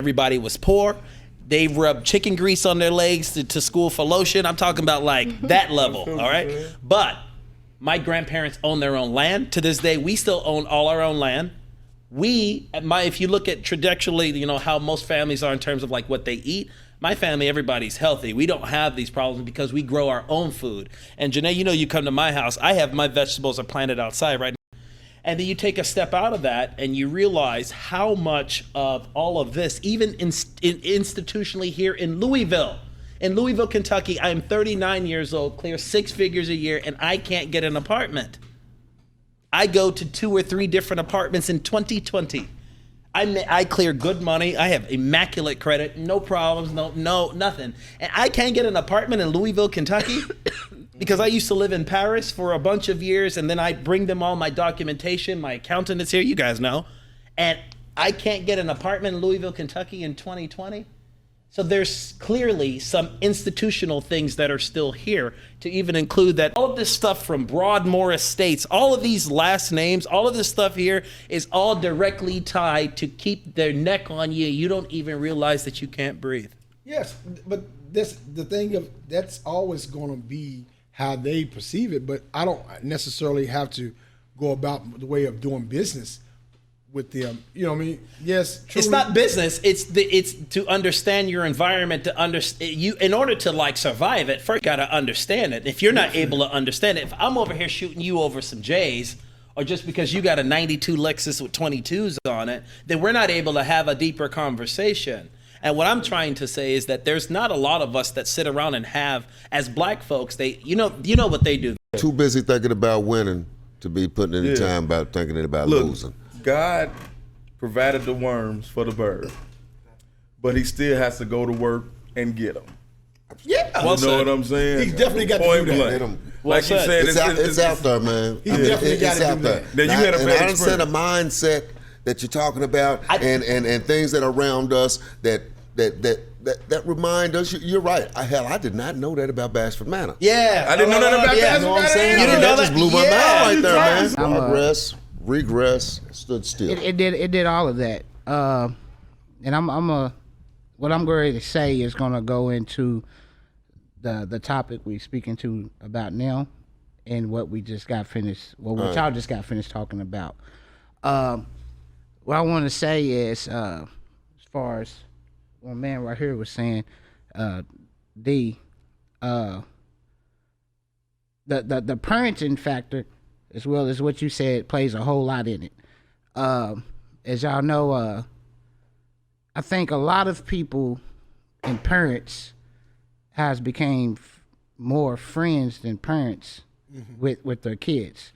Everybody was poor. They rubbed chicken grease on their legs to school for lotion. I'm talking about like that level, all right? But my grandparents own their own land. To this day, we still own all our own land. If you look at trajectory, you know, how most families are in terms of like what they eat, my family, everybody's healthy. We don't have these problems because we grow our own food. And Janae, you know, you come to my house, I have my vegetables are planted outside right now. And then you take a step out of that and you realize how much of all of this, even institutionally here in Louisville, Kentucky, I am 39 years old, clear 6 figures a year, and I can't get an apartment. I go to 2 or 3 different apartments in 2020. I clear good money. I have immaculate credit, no problems, no nothing. And I can't get an apartment in Louisville, Kentucky because I used to live in Paris for a bunch of years, and then I bring them all my documentation. My accountant is here, you guys know. And I can't get an apartment in Louisville, Kentucky in 2020. So there's clearly some institutional things that are still here, to even include that all of this stuff from Broadmoor Estates, all of these last names, all of this stuff here is all directly tied to keep their neck on you. You don't even realize that you can't breathe. Yes, but the thing of that's always going to be how they perceive it, but I don't necessarily have to go about the way of doing business with them, you know what I mean? Yes, truly. It's not business. It's to understand your environment. To understand you, in order to like survive it, first you gotta understand it. If you're not able to understand it, if I'm over here shooting you over some J's, or just because you got a '92 Lexus with 22s on it, then we're not able to have a deeper conversation. And what I'm trying to say is that there's not a lot of us that sit around and have, as black folks, you know what they do. Too busy thinking about winning to be putting any time about thinking about losing. God provided the worms for the bird, but he still has to go to work and get them. Yeah, you know what I'm saying? He's definitely got to do that. Like you said, it's out there, man. He's definitely got to do that. Then you had a bad understand the mindset that you're talking about, and things that are around us that remind us. You're right. I did not know that about Bashford Manor. Yeah, I didn't know that about Bashford Manor. You didn't know that? Just blew my mind right there, man. Progress, regress, stood still. It did all of that. And what I'm going to say is going to go into the topic we're speaking to about now, and what we just got finished. Well, what y'all just got finished talking about. What I want to say is, as far as one man right here was saying, the parenting factor, as well as what you said, plays a whole lot in it. As y'all know, I think a lot of people and parents has became more friends than parents with their kids.